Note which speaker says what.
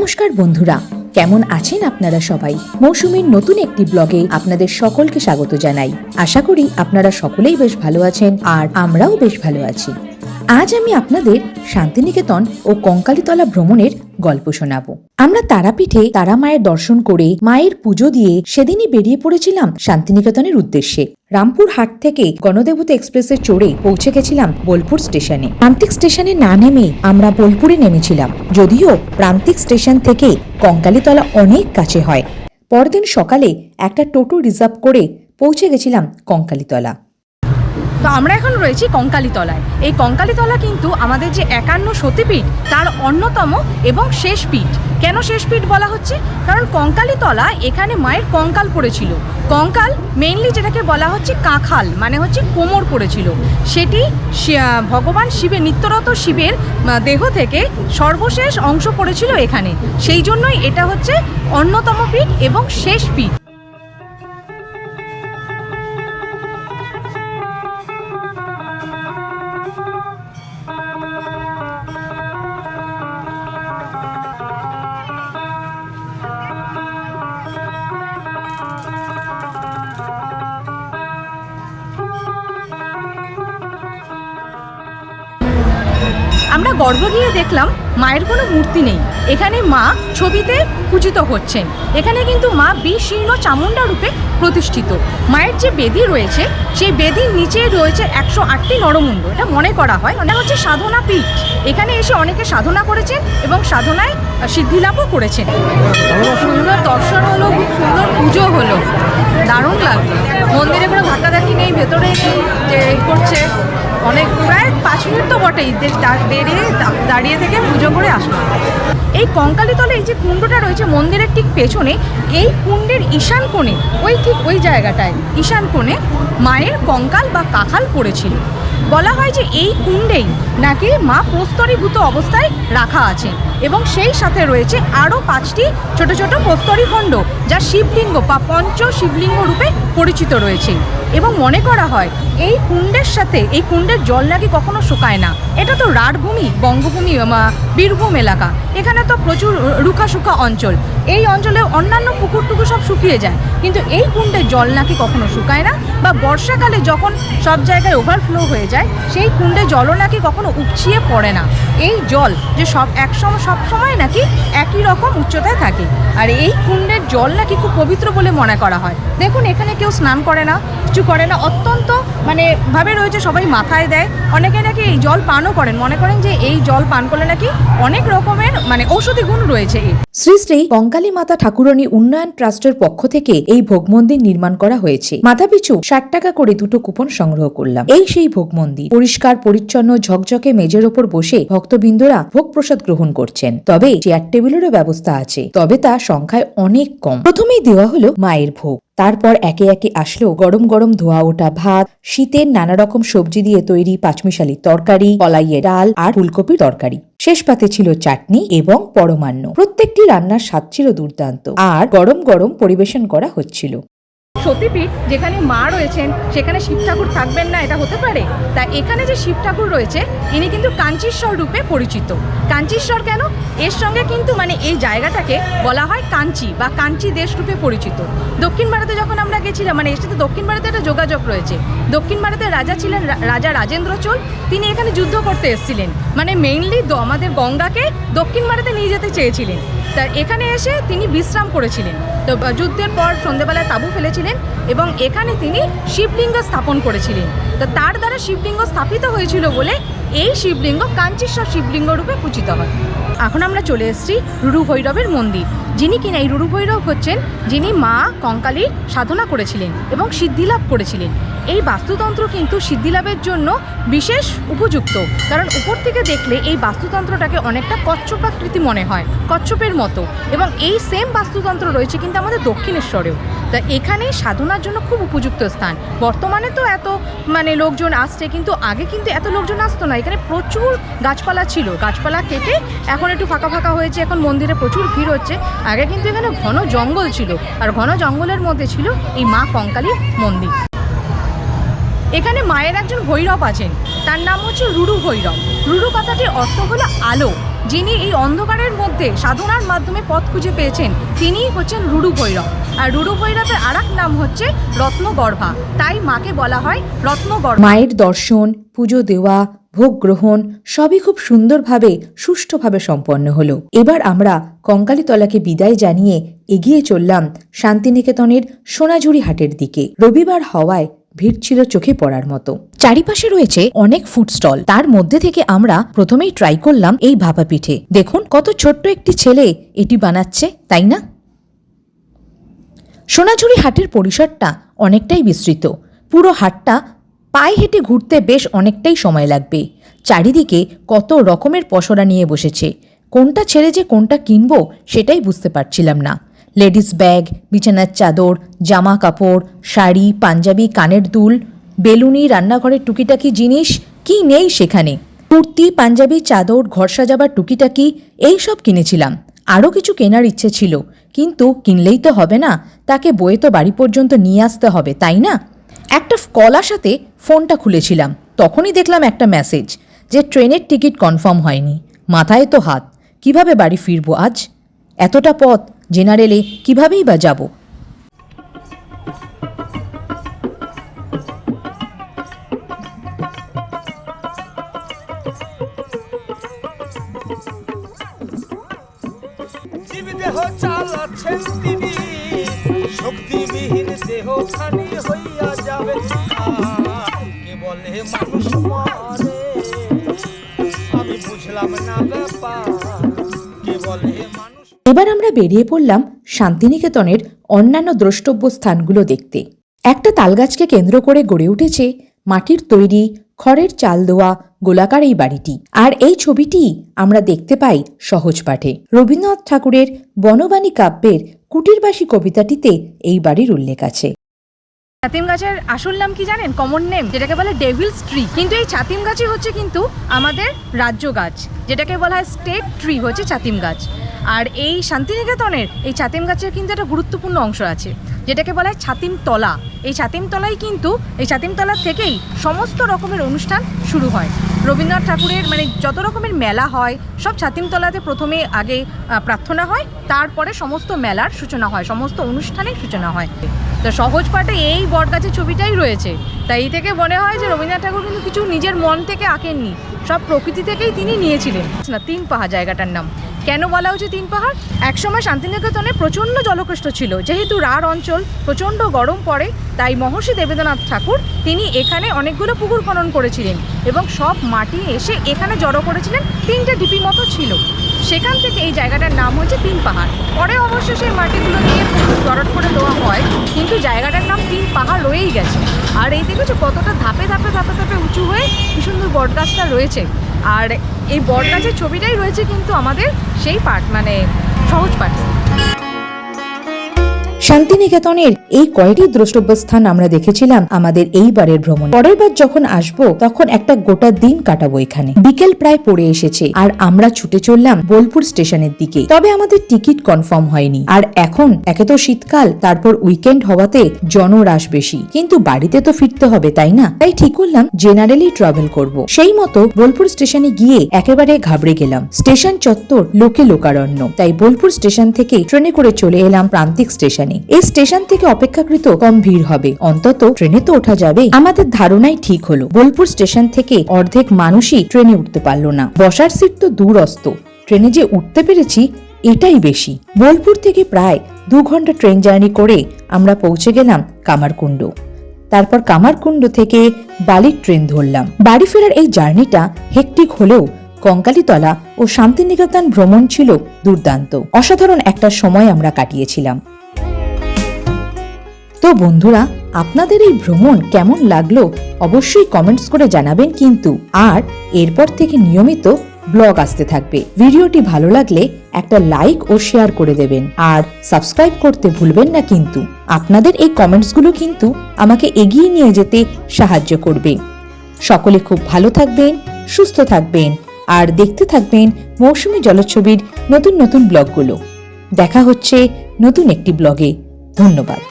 Speaker 1: নমস্কার বন্ধুরা, কেমন আছেন আপনারা সবাই? মৌসুমীর নতুন একটি ব্লগে আপনাদের সকলকে স্বাগত জানাই। আশা করি আপনারা সকলেই বেশ ভালো আছেন আর আমরাও বেশ ভালো আছি। আজ আমি আপনাদের শান্তিনিকেতন ও কঙ্কালীতলা ভ্রমণের গল্প শোনাবো। আমরা তারাপীঠে তারা মায়ের দর্শন করে মায়ের পুজো দিয়ে সেদিনই বেরিয়ে পড়েছিলাম শান্তিনিকেতনের উদ্দেশ্যে। রামপুরহাট থেকে গণদেবতা এক্সপ্রেসে চড়ে পৌঁছে গেছিলাম বোলপুর স্টেশনে। প্রান্তিক স্টেশনে না নেমে আমরা বোলপুরে নেমেছিলাম, যদিও প্রান্তিক স্টেশন থেকে কঙ্কালীতলা অনেক কাছে হয়। পরদিন সকালে একটা টোটো রিজার্ভ করে পৌঁছে গেছিলাম কঙ্কালীতলা।
Speaker 2: তো আমরা এখন রয়েছি কঙ্কালীতলায়। এই কঙ্কালীতলা কিন্তু আমাদের যে 51 সতীপীঠ তার অন্যতম এবং শেষ পীঠ। কেন শেষ পীঠ বলা হচ্ছে? কারণ কঙ্কালীতলা এখানে মায়ের কঙ্কাল পড়েছিল। কঙ্কাল মেইনলি যেটাকে বলা হচ্ছে কাঁখাল, মানে হচ্ছে কোমর পড়েছিল। সেটি ভগবান শিবের, নিত্যরত শিবের দেহ থেকে সর্বশেষ অংশ পড়েছিল এখানে। সেই জন্যই এটা হচ্ছে অন্যতম পীঠ এবং শেষ পীঠ। আমরা গর্ভগৃহে দেখলাম মায়ের কোনো মূর্তি নেই। এখানে মা ছবিতে পূজিত হচ্ছেন। এখানে কিন্তু মা বিশীর্ণ চামুণ্ডা রূপে প্রতিষ্ঠিত। মায়ের যে বেদি রয়েছে সেই বেদির নিচে রয়েছে 108টি নরমুণ্ড। এটা মনে করা হয় এটা হচ্ছে সাধনা পীঠ। এখানে এসে অনেকে সাধনা করেছেন এবং সাধনায় সিদ্ধিলাভও করেছেন। সুন্দর দর্শন হলো, খুব সুন্দর পুজো হলো, দারুণ লাগলো। মন্দিরে কোনো ধাক্কাধাক্কি নেই, ভেতরে যে করছে অনেক, প্রায় 5 মিনিট তো বটেই দাঁড়িয়ে থেকে পুজো করে আসলো। এই কঙ্কালীতলে এই যে কুণ্ডটা রয়েছে মন্দিরের ঠিক পেছনে, এই কুণ্ডের ঈশান কোণে, ওই জায়গাটায় ঈশান কোণে মায়ের কঙ্কাল বা কাঁখাল পড়েছিল। বলা হয় যে এই কুণ্ডেই নাকি মা প্রস্তরীভূত অবস্থায় রাখা আছে এবং সেই সাথে রয়েছে আরও 5টি ছোট ছোট প্রস্তরীখণ্ড, যা শিবলিঙ্গ বা পঞ্চ শিবলিঙ্গ রূপে পরিচিত রয়েছে। এবং মনে করা হয় এই কুণ্ডের সাথে, এই কুণ্ডের জল নাকি কখনো শুকায় না। এটা তো রাঢ়ভূমি, বঙ্গভূমি, বীরভূম এলাকা, এখানে তো প্রচুর রুখা শুকা অঞ্চল। এই অঞ্চলে অন্যান্য পুকুরটুকু সব শুকিয়ে যায়, কিন্তু এই কুণ্ডের জল নাকি কখনো শুকায় না, বা বর্ষাকালে যখন সব জায়গায় ওভারফ্লো হয়ে যায় সেই কুণ্ডে জলও নাকি কখনো উপচিয়ে পড়ে না। এই জল যে সব সময় নাকি একই রকম উচ্চতায় থাকে, আর এই কুণ্ডের জল নাকি খুব পবিত্র বলে মনে করা হয়। দেখুন, এখানে কেউ স্নান করে না, কিছু করে না, অত্যন্ত ভাবে রয়েছে, সবাই মাথায় দেয়। অনেকে নাকি এই জল পানও করেন, মনে করেন যে এই জল পান করলে নাকি অনেক রকমের ঔষধি গুণ রয়েছে।
Speaker 1: শ্রী শ্রী কঙ্কালী মাতা ঠাকুরানী উন্নয়ন ট্রাস্টের পক্ষ থেকে এই ভোগ মন্দির নির্মাণ করা হয়েছে। মাথাপিছু 60 টাকা করে 2টো কুপন সংগ্রহ করলাম। এই সেই ভোগ মন্দির, পরিষ্কার পরিচ্ছন্ন ঝকঝকে মেজের ওপর বসে ভক্তবৃন্দরা ভোগ প্রসাদ গ্রহণ করছেন। তবে চেয়ার টেবিলেরও ব্যবস্থা আছে, তবে তা সংখ্যায় অনেক কম। প্রথমেই দেওয়া হলো মায়ের ভোগ, তারপর একে একে আসলো গরম গরম ধোয়া ওঠা ভাত, শীতের নানা রকম সবজি দিয়ে তৈরি পাঁচমিশালি তরকারি, কলাইয়ের ডাল আর ফুলকপির তরকারি। শেষ পাতে ছিল চাটনি এবং পরমান্ন। প্রত্যেকটি রান্নার স্বাদ ছিল দুর্দান্ত আর গরম গরম পরিবেশন করা হচ্ছিল।
Speaker 2: সতীপীঠ যেখানে মা রয়েছেন সেখানে শিব ঠাকুর থাকবেন না, এটা হতে পারে? তাই এখানে যে শিব ঠাকুর রয়েছে ইনি কিন্তু কাঞ্চীশ্বর রূপে পরিচিত। কাঞ্চীশ্বর কেন? এর সঙ্গে কিন্তু এই জায়গাটাকে বলা হয় কাঞ্চি বা কাঞ্চি দেশ রূপে পরিচিত। দক্ষিণ ভারতে যখন আমরা গেছিলাম, এর সাথে দক্ষিণ ভারতে একটা যোগাযোগ রয়েছে। দক্ষিণ ভারতের রাজা ছিলেন রাজা রাজেন্দ্র চোল। তিনি এখানে যুদ্ধ করতে এসেছিলেন, মেইনলি আমাদের গঙ্গাকে দক্ষিণ ভারতে নিয়ে যেতে চেয়েছিলেন। তা এখানে এসে তিনি বিশ্রাম করেছিলেন। তো যুদ্ধের পর সন্ধ্যেবেলায় তাঁবু ফেলেছিলেন এবং এখানে তিনি শিবলিঙ্গ স্থাপন করেছিলেন। তো তার দ্বারা শিবলিঙ্গ স্থাপিত হয়েছিল বলে এই শিবলিঙ্গ কাঞ্চীশ্বর শিবলিঙ্গ রূপে পূজিত হয়। এখন আমরা চলে এসেছি রুরু ভৈরবের মন্দির। যিনি কিনা এই রুরু ভৈরব হচ্ছেন যিনি মা কঙ্কালীর সাধনা করেছিলেন এবং সিদ্ধিলাভ করেছিলেন। এই বাস্তুতন্ত্র কিন্তু সিদ্ধিলাভের জন্য বিশেষ উপযুক্ত, কারণ উপর থেকে দেখলে এই বাস্তুতন্ত্রটাকে অনেকটা কচ্ছপাকৃতি মনে হয়, কচ্ছপের মতো। এবং এই সেম বাস্তুতন্ত্র রয়েছে কিন্তু আমাদের দক্ষিণেশ্বরেও। তা এখানে সাধনার জন্য খুব উপযুক্ত স্থান। বর্তমানে তো এত লোকজন আসছে, কিন্তু আগে কিন্তু এত লোকজন আসতো না। এখানে প্রচুর গাছপালা ছিল, গাছপালা কেটে এখন একটু ফাঁকা ফাঁকা হয়েছে, এখন মন্দিরে প্রচুর ভিড় হচ্ছে। আগে কিন্তু এখানে ঘন জঙ্গল ছিল, আর ঘন জঙ্গলের মধ্যে ছিল এই মা কঙ্কালীর মন্দির। এখানে মায়ের একজন ভৈরব আছেন, তার নাম হচ্ছে রুরু ভৈরব। রুরু কথাটির অর্থ হলো আলো। যিনি এই অন্ধকারের মধ্যে সাধনার মাধ্যমে পথ খুঁজে পেয়েছেন তিনিই হচ্ছেন রুরু ভৈরব। আর রুরু ভৈরবের আরেক নাম হচ্ছে রত্নগর্ভা, তাই মাকে বলা হয় রত্নগর্ভা।
Speaker 1: মায়ের দর্শন, পুজো দেওয়া, ভোগ গ্রহণ সবই খুব সুন্দরভাবে সুষ্ঠুভাবে সম্পন্ন হলো। এবার আমরা কঙ্কালীতলাকে বিদায় জানিয়ে এগিয়ে চললাম শান্তিনিকেতনের সোনাঝুরি হাটের দিকে। রবিবার হওয়ায় ভিড় ছিল চোখে পড়ার মতো। চারিপাশে রয়েছে অনেক ফুড স্টল, তার মধ্যে থেকে আমরা প্রথমেই ট্রাই করলাম এই ভাপা পিঠে। দেখুন কত ছোট্ট একটি ছেলে এটি বানাচ্ছে, তাই না? সোনাঝুরি হাটের পরিসরটা অনেকটাই বিস্তৃত। পুরো হাটটা পায়ে হেঁটে ঘুরতে বেশ অনেকটাই সময় লাগবে। চারিদিকে কত রকমের পসরা নিয়ে বসেছে, কোনটা ছেড়ে যে কোনটা কিনবো সেটাই বুঝতে পারছিলাম না। লেডিস ব্যাগ, বিছানার চাদর, জামা কাপড়, শাড়ি, পাঞ্জাবি, কানের দুল, বেলুনি, রান্নাঘরের টুকিটাকি জিনিস কি নেই সেখানে। কুর্তি, পাঞ্জাবি, চাদর, ঘর সাজাবার টুকিটাকি এই সব কিনেছিলাম। আরও কিছু কেনার ইচ্ছে ছিল, কিন্তু কিনলেই তো হবে না, তাকে বয়ে তো বাড়ি পর্যন্ত নিয়ে আসতে হবে, তাই না? একটা কল আসাতে ফোনটা খুলেছিলাম, তখনই দেখলাম একটা মেসেজ যে ট্রেনের টিকিট কনফার্ম হয়নি। মাথায় তো হাত, কিভাবে বাড়ি ফিরবো আজ? এতটা পথ জেনারেলে কিভাবেই বা যাব?
Speaker 3: দেহ চালাচ্ছেন তিনি, শক্তিবিহীন দেহ খানি হইয়া যাবে। কে বলে মানুষ মরে, আমি বুঝলাম না ব্যাপার। কে বলে মানুষ।
Speaker 1: এবার আমরা বেরিয়ে পড়লাম শান্তিনিকেতনের অন্যান্য দ্রষ্টব্য স্থানগুলো দেখতে। একটা তালগাছকে কেন্দ্র করে গড়ে উঠেছে মাটির তৈরি খড়ের চাল দেওয়া গোলাকার এই বাড়িটি। আর এই ছবিটি আমরা দেখতে পাই সহজ পাঠে। রবীন্দ্রনাথ ঠাকুরের বনবাণী কাব্যের কুটিরবাসী কবিতাটিতে এই বাড়ির উল্লেখ আছে।
Speaker 2: ছাতিম গাছের আসল নাম কি জানেন? কমন নেম, যেটাকে বলে ডেভিলস ট্রি। কিন্তু এই ছাতিম গাছই হচ্ছে কিন্তু আমাদের রাজ্য গাছ, যেটাকে বলা হয় স্টেট ট্রি, হচ্ছে ছাতিম গাছ। আর এই শান্তিনিকেতনের এই ছাতিম গাছের কিন্তু একটা গুরুত্বপূর্ণ অংশ আছে, যেটাকে বলা হয় ছাতিম তলা। এই ছাতিম তলাই কিন্তু এই ছাতিম তলা থেকেই সমস্ত রকমের অনুষ্ঠান শুরু হয়। রবীন্দ্রনাথ ঠাকুরের মানে যত রকমের মেলা হয় সব ছাতিমতলাতে প্রথমে আগে প্রার্থনা হয়, তারপরে সমস্ত মেলার সূচনা হয়, সমস্ত অনুষ্ঠানের সূচনা হয়। তো সহজ পাঠে এই বটগাছের ছবিটাই রয়েছে, তাই এই থেকে মনে হয় যে রবীন্দ্রনাথ ঠাকুর কিন্তু কিছু নিজের মন থেকে আঁকেননি, সব প্রকৃতি থেকেই তিনি নিয়েছিলেন। না, তিন পাহাড় জায়গাটার নাম। কেন বলা হচ্ছে তিন পাহাড়? একসময় শান্তিনিকেতনে প্রচণ্ড জলকষ্ট ছিল, যেহেতু রাঢ় অঞ্চল, প্রচণ্ড গরম পড়ে, তাই মহর্ষি দেবেন্দ্রনাথ ঠাকুর তিনি এখানে অনেকগুলো পুকুর খনন করেছিলেন এবং সব মাটি এসে এখানে জড়ো করেছিলেন। তিনটে ডিপি মতো ছিল, সেখান থেকে এই জায়গাটার নাম হচ্ছে তিন পাহাড়। পরে অবশ্য সেই মাটিগুলো নিয়ে জড়ট করে দেওয়া হয়, কিন্তু জায়গাটার নাম তিন পাহাড় রয়েই গেছে। আর এই দেখেছো কতটা ধাপে ধাপে ধাপে ধাপে উঁচু হয়ে কি সুন্দর বটগাছটা রয়েছে। আর এই বটগাছের ছবিটাই রয়েছে কিন্তু আমাদের সেই পাঠ, মানে সহজ পাঠ।
Speaker 1: শান্তিনিকেতনের এই কয়টি দ্রষ্টব্য স্থান আমরা দেখেছিলাম আমাদের এইবারের ভ্রমণ। পরের বার যখন আসবো তখন একটা গোটা দিন কাটাবো এখানে। বিকেল প্রায় পড়ে এসেছে আর আমরা ছুটে চললাম বোলপুর স্টেশনের দিকে। তবে আমাদের টিকিট কনফার্ম হয়নি। আর এখন একে তো শীতকাল, তারপর উইকেন্ড হওয়াতে জনরাশ বেশি, কিন্তু বাড়িতে তো ফিরতে হবে, তাই না? তাই ঠিক করলাম জেনারেলি ট্রাভেল করব। সেই মতো বোলপুর স্টেশনে গিয়ে একেবারে ঘাবড়ে গেলাম। স্টেশন চত্বর লোকে লোকারণ্য, তাই বোলপুর স্টেশন থেকে ট্রেনে করে চলে এলাম প্রান্তিক স্টেশনে। এই স্টেশন থেকে অপেক্ষাকৃত কম ভিড় হবে, অন্তত ট্রেনে তো ওঠা যাবে। আমাদের ধারণাই ঠিক হলো। বোলপুর স্টেশন থেকে অর্ধেক মানুষই ট্রেনে উঠতে পারলো না। বসার সিট তো দূরস্থ, ট্রেনে যে উঠতে পেরেছি এটাই বেশি। বোলপুর থেকে প্রায় 2 ঘন্টা ট্রেন জার্নি করে আমরা পৌঁছে গেলাম কামারকুণ্ড। তারপর কামারকুণ্ড থেকে বালির ট্রেন ধরলাম। বাড়ি ফেরার এই জার্নিটা হেক্টিক হলেও কঙ্কালীতলা ও শান্তিনিকেতন ভ্রমণ ছিল দুর্দান্ত। অসাধারণ একটা সময় আমরা কাটিয়েছিলাম। তো বন্ধুরা, আপনাদের এই ভ্রমণ কেমন লাগলো অবশ্যই কমেন্টস করে জানাবেন কিন্তু। আর এরপর থেকে নিয়মিত ব্লগ আসতে থাকবে। ভিডিওটি ভালো লাগলে একটা লাইক ও শেয়ার করে দেবেন আর সাবস্ক্রাইব করতে ভুলবেন না কিন্তু। আপনাদের এই কমেন্টসগুলো কিন্তু আমাকে এগিয়ে নিয়ে যেতে সাহায্য করবে। সকলে খুব ভালো থাকবেন, সুস্থ থাকবেন আর দেখতে থাকবেন মৌসুমী জলছবির নতুন নতুন ব্লগগুলো। দেখা হচ্ছে নতুন একটি ব্লগে। ধন্যবাদ।